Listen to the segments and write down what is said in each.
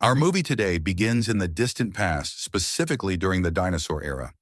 Our movie today begins in the distant past, specifically during the dinosaur era.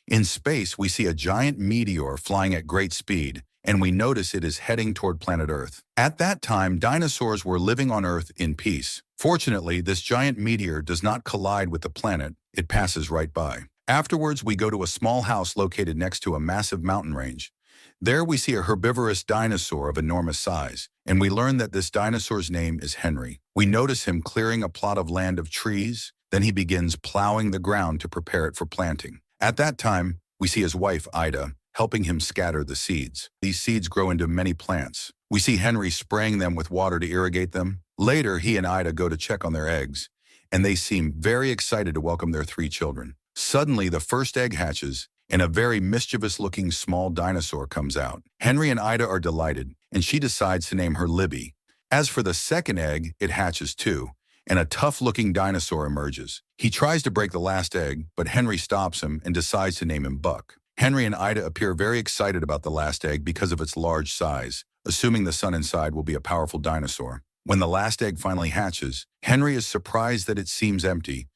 In space, we see a giant meteor flying at great speed, and we notice it is heading toward planet Earth. At that time, dinosaurs were living on Earth in peace. Fortunately, this giant meteor does not collide with the planet, it passes right by. Afterwards, we go to a small house located next to a massive mountain range. There we see a herbivorous dinosaur of enormous size, and we learn that this dinosaur's name is Henry. We notice him clearing a plot of land of trees, then he begins plowing the ground to prepare it for planting. At that time, we see his wife, Ida, helping him scatter the seeds. These seeds grow into many plants. We see Henry spraying them with water to irrigate them. Later, he and Ida go to check on their eggs, and they seem very excited to welcome their 3 children. Suddenly, the first egg hatches, and a very mischievous-looking small dinosaur comes out. Henry and Ida are delighted, and she decides to name her Libby. As for the second egg, it hatches too, and a tough-looking dinosaur emerges. He tries to break the last egg, but Henry stops him and decides to name him Buck. Henry and Ida appear very excited about the last egg because of its large size, assuming the son inside will be a powerful dinosaur. When the last egg finally hatches, Henry is surprised that it seems empty,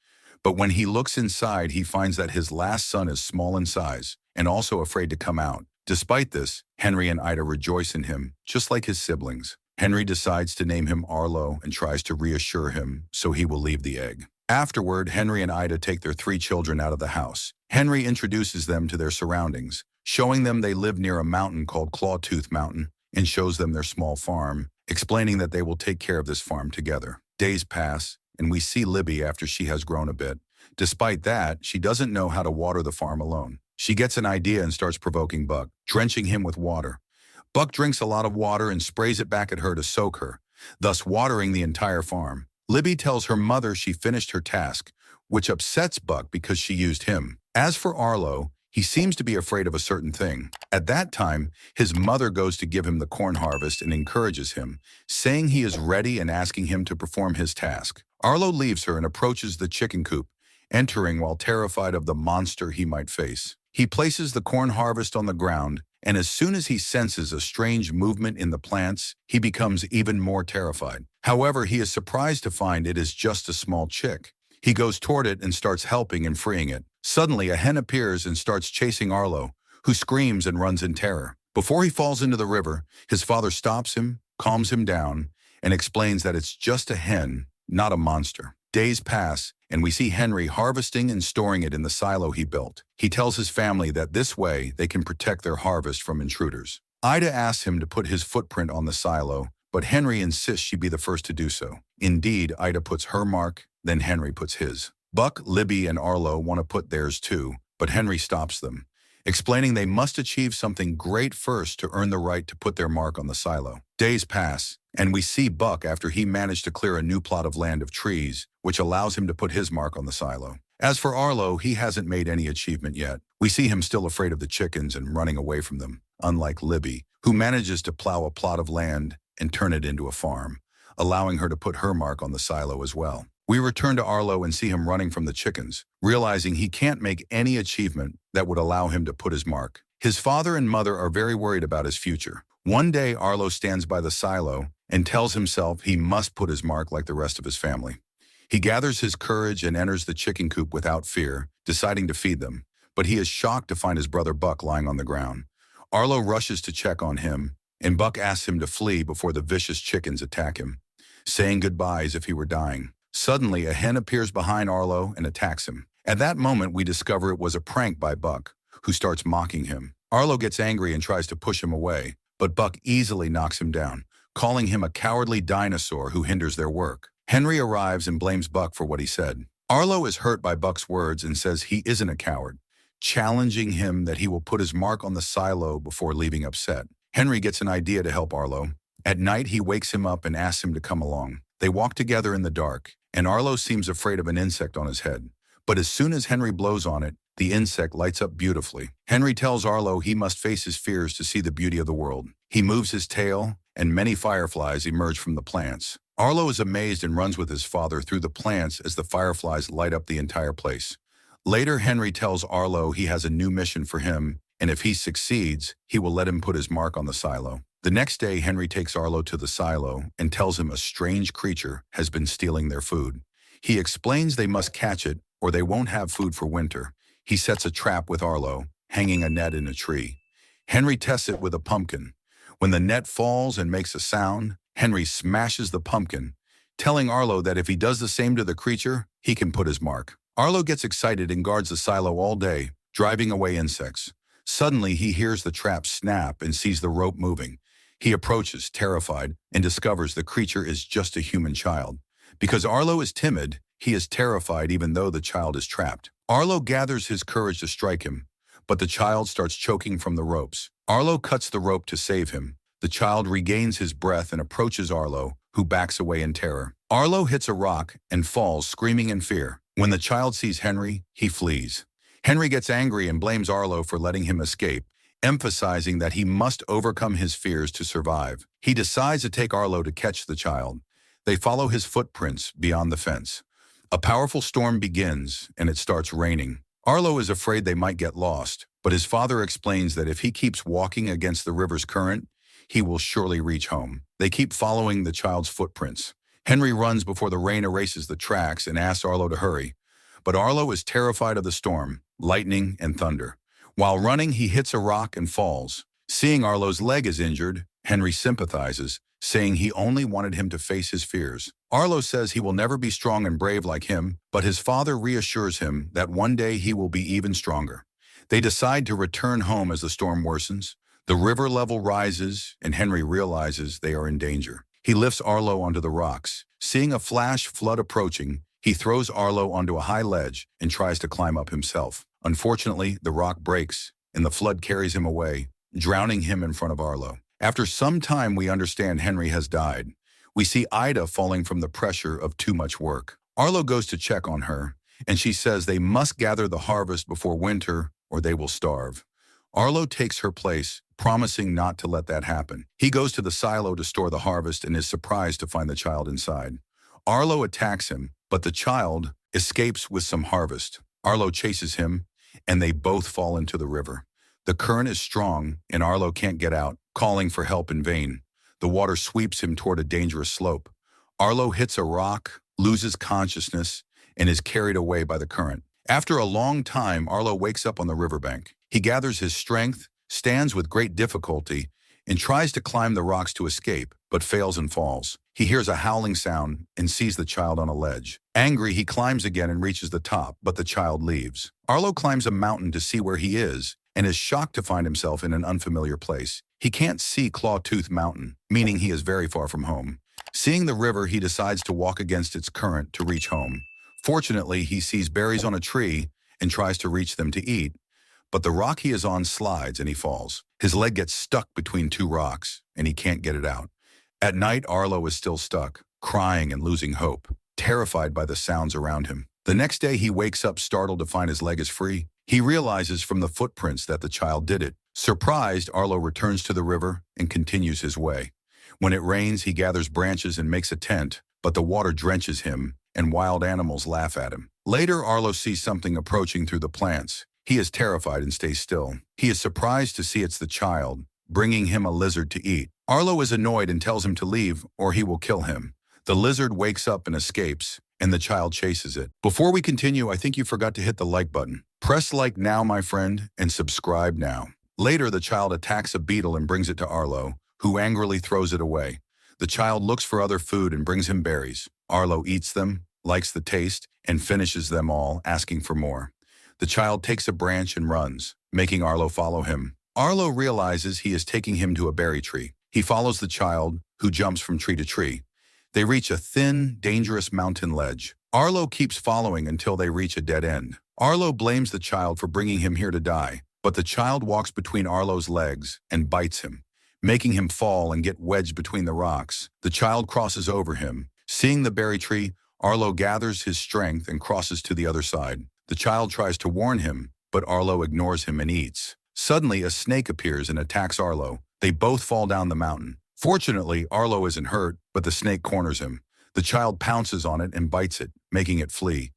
but when he looks inside, he finds that his last son is small in size and also afraid to come out. Despite this, Henry and Ida rejoice in him, just like his siblings. Henry decides to name him Arlo and tries to reassure him so he will leave the egg. Afterward, Henry and Ida take their 3 children out of the house. Henry introduces them to their surroundings, showing them they live near a mountain called Clawtooth Mountain, and shows them their small farm, explaining that they will take care of this farm together. Days pass, and we see Libby after she has grown a bit. Despite that, she doesn't know how to water the farm alone. She gets an idea and starts provoking Buck, drenching him with water. Buck drinks a lot of water and sprays it back at her to soak her, thus watering the entire farm. Libby tells her mother she finished her task, which upsets Buck because she used him. As for Arlo, he seems to be afraid of a certain thing. At that time, his mother goes to give him the corn harvest and encourages him, saying he is ready and asking him to perform his task. Arlo leaves her and approaches the chicken coop, entering while terrified of the monster he might face. He places the corn harvest on the ground, and as soon as he senses a strange movement in the plants, he becomes even more terrified. However, he is surprised to find it is just a small chick. He goes toward it and starts helping and freeing it. Suddenly, a hen appears and starts chasing Arlo, who screams and runs in terror. Before he falls into the river, his father stops him, calms him down, and explains that it's just a hen, not a monster. Days pass, and we see Henry harvesting and storing it in the silo he built. He tells his family that this way they can protect their harvest from intruders. Ida asks him to put his footprint on the silo, but Henry insists she be the first to do so. Indeed, Ida puts her mark, then Henry puts his. Buck, Libby, and Arlo want to put theirs too, but Henry stops them, explaining they must achieve something great first to earn the right to put their mark on the silo. Days pass, and we see Buck after he managed to clear a new plot of land of trees, which allows him to put his mark on the silo. As for Arlo, he hasn't made any achievement yet. We see him still afraid of the chickens and running away from them, unlike Libby, who manages to plow a plot of land and turn it into a farm, allowing her to put her mark on the silo as well. We return to Arlo and see him running from the chickens, realizing he can't make any achievement that would allow him to put his mark. His father and mother are very worried about his future. One day, Arlo stands by the silo and tells himself he must put his mark like the rest of his family. He gathers his courage and enters the chicken coop without fear, deciding to feed them, but he is shocked to find his brother Buck lying on the ground. Arlo rushes to check on him, and Buck asks him to flee before the vicious chickens attack him, saying goodbye as if he were dying. Suddenly, a hen appears behind Arlo and attacks him. At that moment, we discover it was a prank by Buck, who starts mocking him. Arlo gets angry and tries to push him away, but Buck easily knocks him down, calling him a cowardly dinosaur who hinders their work. Henry arrives and blames Buck for what he said. Arlo is hurt by Buck's words and says he isn't a coward, challenging him that he will put his mark on the silo before leaving upset. Henry gets an idea to help Arlo. At night, he wakes him up and asks him to come along. They walk together in the dark, and Arlo seems afraid of an insect on his head. But as soon as Henry blows on it, the insect lights up beautifully. Henry tells Arlo he must face his fears to see the beauty of the world. He moves his tail, and many fireflies emerge from the plants. Arlo is amazed and runs with his father through the plants as the fireflies light up the entire place. Later, Henry tells Arlo he has a new mission for him, and if he succeeds, he will let him put his mark on the silo. The next day, Henry takes Arlo to the silo and tells him a strange creature has been stealing their food. He explains they must catch it or they won't have food for winter. He sets a trap with Arlo, hanging a net in a tree. Henry tests it with a pumpkin. When the net falls and makes a sound, Henry smashes the pumpkin, telling Arlo that if he does the same to the creature, he can put his mark. Arlo gets excited and guards the silo all day, driving away insects. Suddenly, he hears the trap snap and sees the rope moving. He approaches, terrified, and discovers the creature is just a human child. Because Arlo is timid, he is terrified even though the child is trapped. Arlo gathers his courage to strike him, but the child starts choking from the ropes. Arlo cuts the rope to save him. The child regains his breath and approaches Arlo, who backs away in terror. Arlo hits a rock and falls, screaming in fear. When the child sees Henry, he flees. Henry gets angry and blames Arlo for letting him escape, emphasizing that he must overcome his fears to survive. He decides to take Arlo to catch the child. They follow his footprints beyond the fence. A powerful storm begins, and it starts raining. Arlo is afraid they might get lost, but his father explains that if he keeps walking against the river's current, he will surely reach home. They keep following the child's footprints. Henry runs before the rain erases the tracks and asks Arlo to hurry. But Arlo is terrified of the storm, lightning, and thunder. While running, he hits a rock and falls. Seeing Arlo's leg is injured, Henry sympathizes, saying he only wanted him to face his fears. Arlo says he will never be strong and brave like him, but his father reassures him that one day he will be even stronger. They decide to return home as the storm worsens. The river level rises, and Henry realizes they are in danger. He lifts Arlo onto the rocks. Seeing a flash flood approaching, he throws Arlo onto a high ledge and tries to climb up himself. Unfortunately, the rock breaks, and the flood carries him away, drowning him in front of Arlo. After some time, we understand Henry has died. We see Ida falling from the pressure of too much work. Arlo goes to check on her, and she says they must gather the harvest before winter or they will starve. Arlo takes her place, promising not to let that happen. He goes to the silo to store the harvest and is surprised to find the child inside. Arlo attacks him, but the child escapes with some harvest. Arlo chases him, and they both fall into the river. The current is strong, and Arlo can't get out, calling for help in vain. The water sweeps him toward a dangerous slope. Arlo hits a rock, loses consciousness, and is carried away by the current. After a long time, Arlo wakes up on the riverbank. He gathers his strength, stands with great difficulty, and tries to climb the rocks to escape, but fails and falls. He hears a howling sound and sees the child on a ledge. Angry, he climbs again and reaches the top, but the child leaves. Arlo climbs a mountain to see where he is and is shocked to find himself in an unfamiliar place. He can't see Clawtooth Mountain, meaning he is very far from home. Seeing the river, he decides to walk against its current to reach home. Fortunately, he sees berries on a tree and tries to reach them to eat, but the rock he is on slides and he falls. His leg gets stuck between two rocks, and he can't get it out. At night, Arlo is still stuck, crying and losing hope, terrified by the sounds around him. The next day, he wakes up startled to find his leg is free. He realizes from the footprints that the child did it. Surprised, Arlo returns to the river and continues his way. When it rains, he gathers branches and makes a tent, but the water drenches him, and wild animals laugh at him. Later, Arlo sees something approaching through the plants. He is terrified and stays still. He is surprised to see it's the child, bringing him a lizard to eat. Arlo is annoyed and tells him to leave or he will kill him. The lizard wakes up and escapes, and the child chases it. Before we continue, I think you forgot to hit the like button. Press like now, my friend, and subscribe now. Later, the child attacks a beetle and brings it to Arlo, who angrily throws it away. The child looks for other food and brings him berries. Arlo eats them, likes the taste, and finishes them all, asking for more. The child takes a branch and runs, making Arlo follow him. Arlo realizes he is taking him to a berry tree. He follows the child, who jumps from tree to tree. They reach a thin, dangerous mountain ledge. Arlo keeps following until they reach a dead end. Arlo blames the child for bringing him here to die, but the child walks between Arlo's legs and bites him, making him fall and get wedged between the rocks. The child crosses over him. Seeing the berry tree, Arlo gathers his strength and crosses to the other side. The child tries to warn him, but Arlo ignores him and eats. Suddenly, a snake appears and attacks Arlo. They both fall down the mountain. Fortunately, Arlo isn't hurt, but the snake corners him. The child pounces on it and bites it, making it flee.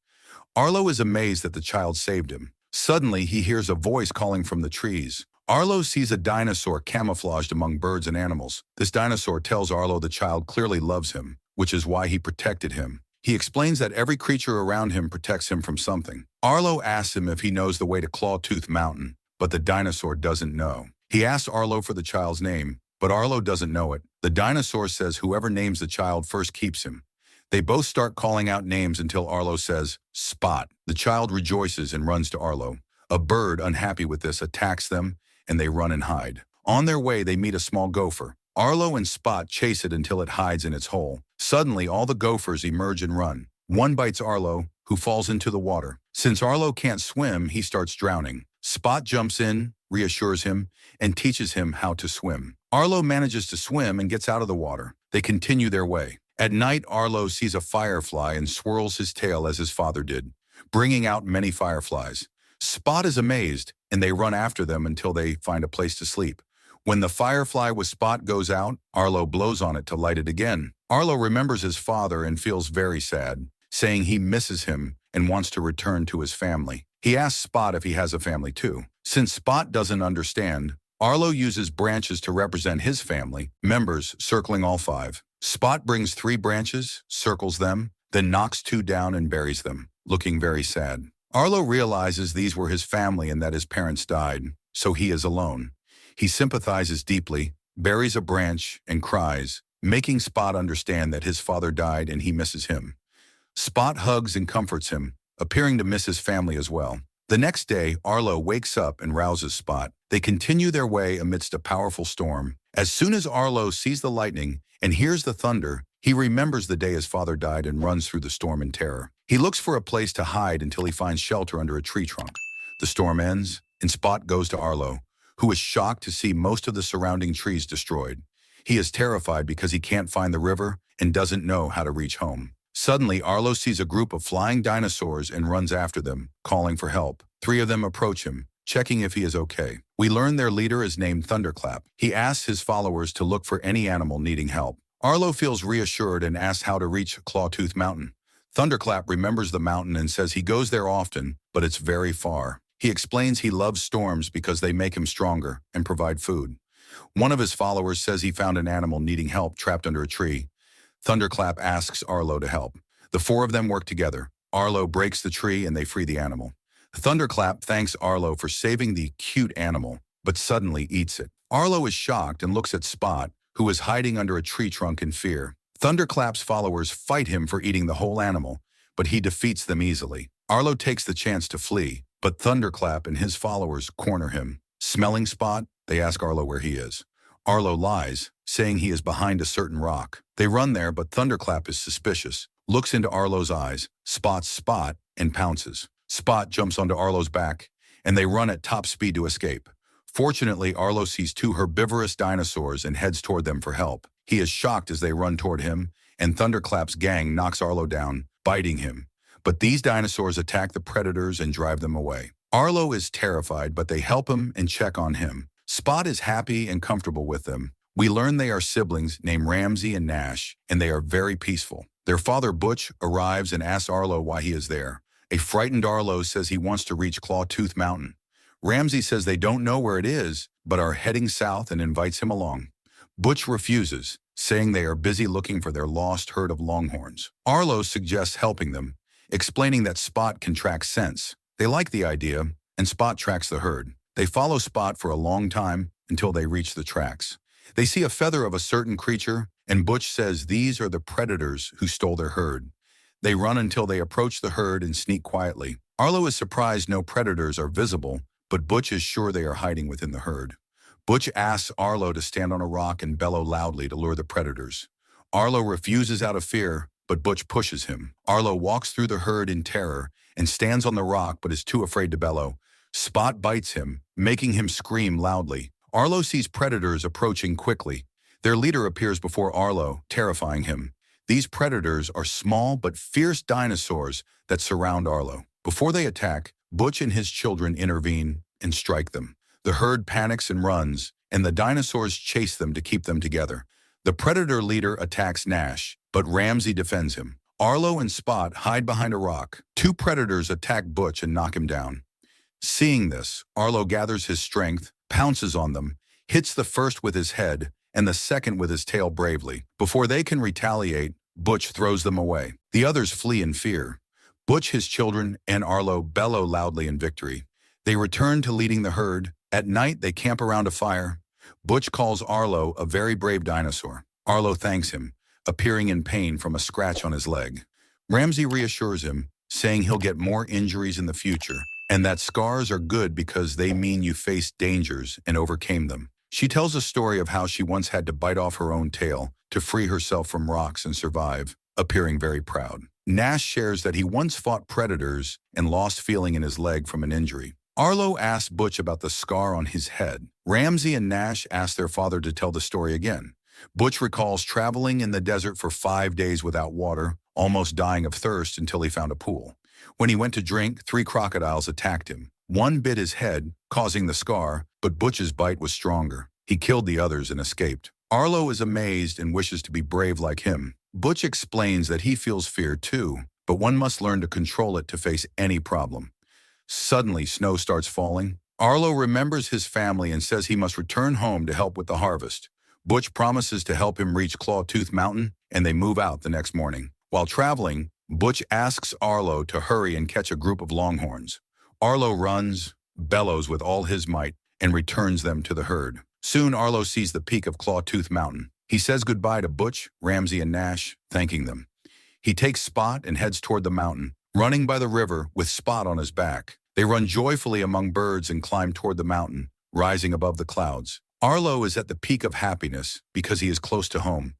Arlo is amazed that the child saved him. Suddenly, he hears a voice calling from the trees. Arlo sees a dinosaur camouflaged among birds and animals. This dinosaur tells Arlo the child clearly loves him, which is why he protected him. He explains that every creature around him protects him from something. Arlo asks him if he knows the way to Clawtooth Mountain, but the dinosaur doesn't know. He asks Arlo for the child's name, but Arlo doesn't know it. The dinosaur says whoever names the child first keeps him. They both start calling out names until Arlo says, "Spot." The child rejoices and runs to Arlo. A bird, unhappy with this, attacks them, and they run and hide. On their way, they meet a small gopher. Arlo and Spot chase it until it hides in its hole. Suddenly, all the gophers emerge and run. One bites Arlo, who falls into the water. Since Arlo can't swim, he starts drowning. Spot jumps in, reassures him, and teaches him how to swim. Arlo manages to swim and gets out of the water. They continue their way. At night, Arlo sees a firefly and swirls his tail as his father did, bringing out many fireflies. Spot is amazed, and they run after them until they find a place to sleep. When the firefly with Spot goes out, Arlo blows on it to light it again. Arlo remembers his father and feels very sad, saying he misses him and wants to return to his family. He asks Spot if he has a family too. Since Spot doesn't understand, Arlo uses branches to represent his family, members circling all 5. Spot brings 3 branches, circles them, then knocks 2 down and buries them, looking very sad. Arlo realizes these were his family and that his parents died, so he is alone. He sympathizes deeply, buries a branch, and cries, making Spot understand that his father died and he misses him. Spot hugs and comforts him, appearing to miss his family as well. The next day, Arlo wakes up and rouses Spot. They continue their way amidst a powerful storm. As soon as Arlo sees the lightning and hears the thunder, he remembers the day his father died and runs through the storm in terror. He looks for a place to hide until he finds shelter under a tree trunk. The storm ends, and Spot goes to Arlo, who is shocked to see most of the surrounding trees destroyed. He is terrified because he can't find the river and doesn't know how to reach home. Suddenly, Arlo sees a group of flying dinosaurs and runs after them, calling for help. 3 of them approach him, checking if he is okay. We learn their leader is named Thunderclap. He asks his followers to look for any animal needing help. Arlo feels reassured and asks how to reach Clawtooth Mountain. Thunderclap remembers the mountain and says he goes there often, but it's very far. He explains he loves storms because they make him stronger and provide food. One of his followers says he found an animal needing help trapped under a tree. Thunderclap asks Arlo to help. The 4 of them work together. Arlo breaks the tree and they free the animal. Thunderclap thanks Arlo for saving the cute animal, but suddenly eats it. Arlo is shocked and looks at Spot, who is hiding under a tree trunk in fear. Thunderclap's followers fight him for eating the whole animal, but he defeats them easily. Arlo takes the chance to flee, but Thunderclap and his followers corner him. Smelling Spot, they ask Arlo where he is. Arlo lies, saying he is behind a certain rock. They run there, but Thunderclap is suspicious, looks into Arlo's eyes, spots Spot, and pounces. Spot jumps onto Arlo's back, and they run at top speed to escape. Fortunately, Arlo sees 2 herbivorous dinosaurs and heads toward them for help. He is shocked as they run toward him, and Thunderclap's gang knocks Arlo down, biting him. But these dinosaurs attack the predators and drive them away. Arlo is terrified, but they help him and check on him. Spot is happy and comfortable with them. We learn they are siblings named Ramsey and Nash, and they are very peaceful. Their father Butch arrives and asks Arlo why he is there. A frightened Arlo says he wants to reach Clawtooth Mountain. Ramsey says they don't know where it is, but are heading south and invites him along. Butch refuses, saying they are busy looking for their lost herd of longhorns. Arlo suggests helping them, explaining that Spot can track scents. They like the idea, and Spot tracks the herd. They follow Spot for a long time until they reach the tracks. They see a feather of a certain creature, and Butch says these are the predators who stole their herd. They run until they approach the herd and sneak quietly. Arlo is surprised no predators are visible, but Butch is sure they are hiding within the herd. Butch asks Arlo to stand on a rock and bellow loudly to lure the predators. Arlo refuses out of fear, but Butch pushes him. Arlo walks through the herd in terror and stands on the rock but is too afraid to bellow. Spot bites him, making him scream loudly. Arlo sees predators approaching quickly. Their leader appears before Arlo, terrifying him. These predators are small but fierce dinosaurs that surround Arlo. Before they attack, Butch and his children intervene and strike them. The herd panics and runs, and the dinosaurs chase them to keep them together. The predator leader attacks Nash, but Ramsey defends him. Arlo and Spot hide behind a rock. 2 predators attack Butch and knock him down. Seeing this, Arlo gathers his strength, pounces on them, hits the first with his head, and the second with his tail bravely. Before they can retaliate, Butch throws them away. The others flee in fear. Butch, his children, and Arlo bellow loudly in victory. They return to leading the herd. At night, they camp around a fire. Butch calls Arlo a very brave dinosaur. Arlo thanks him, appearing in pain from a scratch on his leg. Ramsey reassures him, saying he'll get more injuries in the future, and that scars are good because they mean you faced dangers and overcame them. She tells a story of how she once had to bite off her own tail to free herself from rocks and survive, appearing very proud. Nash shares that he once fought predators and lost feeling in his leg from an injury. Arlo asks Butch about the scar on his head. Ramsey and Nash ask their father to tell the story again. Butch recalls traveling in the desert for 5 days without water, almost dying of thirst until he found a pool. When he went to drink, 3 crocodiles attacked him. One bit his head, causing the scar, but Butch's bite was stronger. He killed the others and escaped. Arlo is amazed and wishes to be brave like him. Butch explains that he feels fear too, but one must learn to control it to face any problem. Suddenly, snow starts falling. Arlo remembers his family and says he must return home to help with the harvest. Butch promises to help him reach Clawtooth Mountain, and they move out the next morning. While traveling, Butch asks Arlo to hurry and catch a group of longhorns. Arlo runs, bellows with all his might, and returns them to the herd. Soon Arlo sees the peak of Clawtooth Mountain. He says goodbye to Butch, Ramsey, and Nash, thanking them. He takes Spot and heads toward the mountain, running by the river with Spot on his back. They run joyfully among birds and climb toward the mountain, rising above the clouds. Arlo is at the peak of happiness because he is close to home.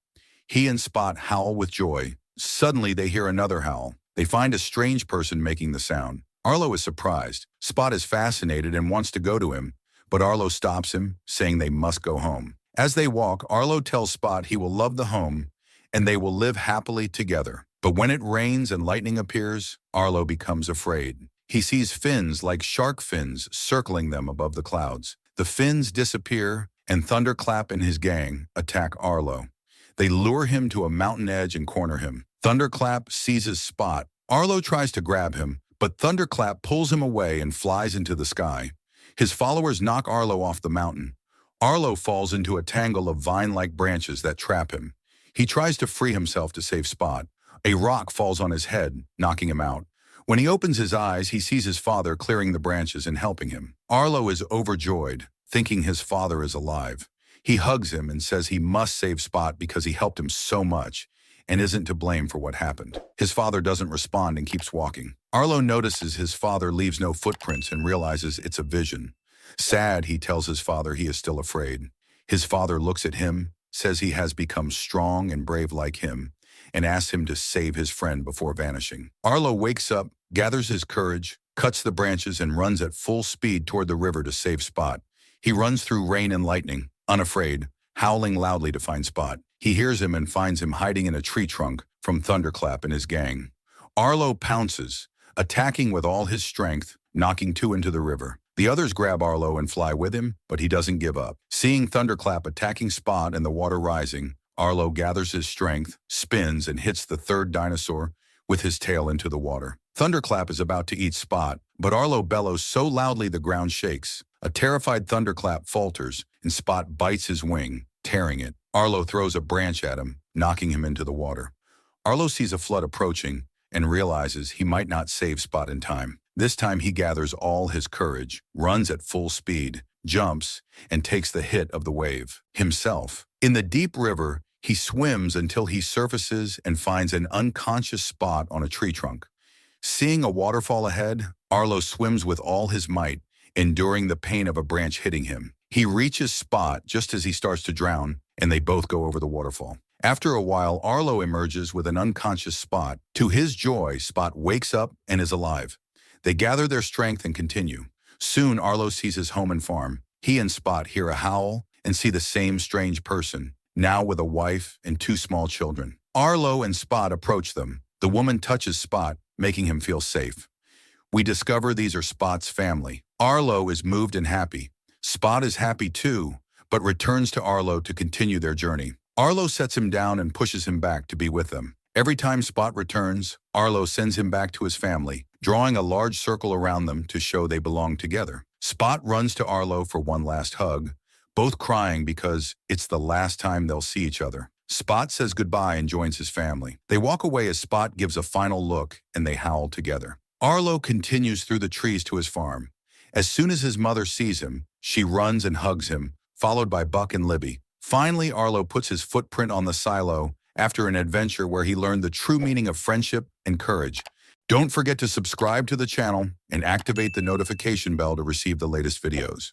He and Spot howl with joy. Suddenly they hear another howl. They find a strange person making the sound. Arlo is surprised. Spot is fascinated and wants to go to him, but Arlo stops him, saying they must go home. As they walk, Arlo tells Spot he will love the home and they will live happily together. But when it rains and lightning appears, Arlo becomes afraid. He sees fins like shark fins circling them above the clouds. The fins disappear, and Thunderclap and his gang attack Arlo. They lure him to a mountain edge and corner him. Thunderclap seizes Spot. Arlo tries to grab him, but Thunderclap pulls him away and flies into the sky. His followers knock Arlo off the mountain. Arlo falls into a tangle of vine-like branches that trap him. He tries to free himself to save Spot. A rock falls on his head, knocking him out. When he opens his eyes, he sees his father clearing the branches and helping him. Arlo is overjoyed, thinking his father is alive. He hugs him and says he must save Spot because he helped him so much and isn't to blame for what happened. His father doesn't respond and keeps walking. Arlo notices his father leaves no footprints and realizes it's a vision. Sad, he tells his father he is still afraid. His father looks at him, says he has become strong and brave like him, and asks him to save his friend before vanishing. Arlo wakes up, gathers his courage, cuts the branches, and runs at full speed toward the river to save Spot. He runs through rain and lightning, unafraid, howling loudly to find Spot. He hears him and finds him hiding in a tree trunk from Thunderclap and his gang. Arlo pounces, attacking with all his strength, knocking 2 into the river. The others grab Arlo and fly with him, but he doesn't give up. Seeing Thunderclap attacking Spot and the water rising, Arlo gathers his strength, spins, and hits the 3rd dinosaur with his tail into the water. Thunderclap is about to eat Spot, but Arlo bellows so loudly the ground shakes. A terrified Thunderclap falters, and Spot bites his wing, tearing it. Arlo throws a branch at him, knocking him into the water. Arlo sees a flood approaching and realizes he might not save Spot in time. This time he gathers all his courage, runs at full speed, jumps, and takes the hit of the wave himself. In the deep river, he swims until he surfaces and finds an unconscious Spot on a tree trunk. Seeing a waterfall ahead, Arlo swims with all his might, enduring the pain of a branch hitting him. He reaches Spot just as he starts to drown, and they both go over the waterfall. After a while, Arlo emerges with an unconscious Spot. To his joy, Spot wakes up and is alive. They gather their strength and continue. Soon, Arlo sees his home and farm. He and Spot hear a howl and see the same strange person, now with a wife and 2 small children. Arlo and Spot approach them. The woman touches Spot, making him feel safe. We discover these are Spot's family. Arlo is moved and happy. Spot is happy too, but returns to Arlo to continue their journey. Arlo sets him down and pushes him back to be with them. Every time Spot returns, Arlo sends him back to his family, drawing a large circle around them to show they belong together. Spot runs to Arlo for one last hug, both crying because it's the last time they'll see each other. Spot says goodbye and joins his family. They walk away as Spot gives a final look and they howl together. Arlo continues through the trees to his farm. As soon as his mother sees him, she runs and hugs him, followed by Buck and Libby. Finally, Arlo puts his footprint on the silo after an adventure where he learned the true meaning of friendship and courage. Don't forget to subscribe to the channel and activate the notification bell to receive the latest videos.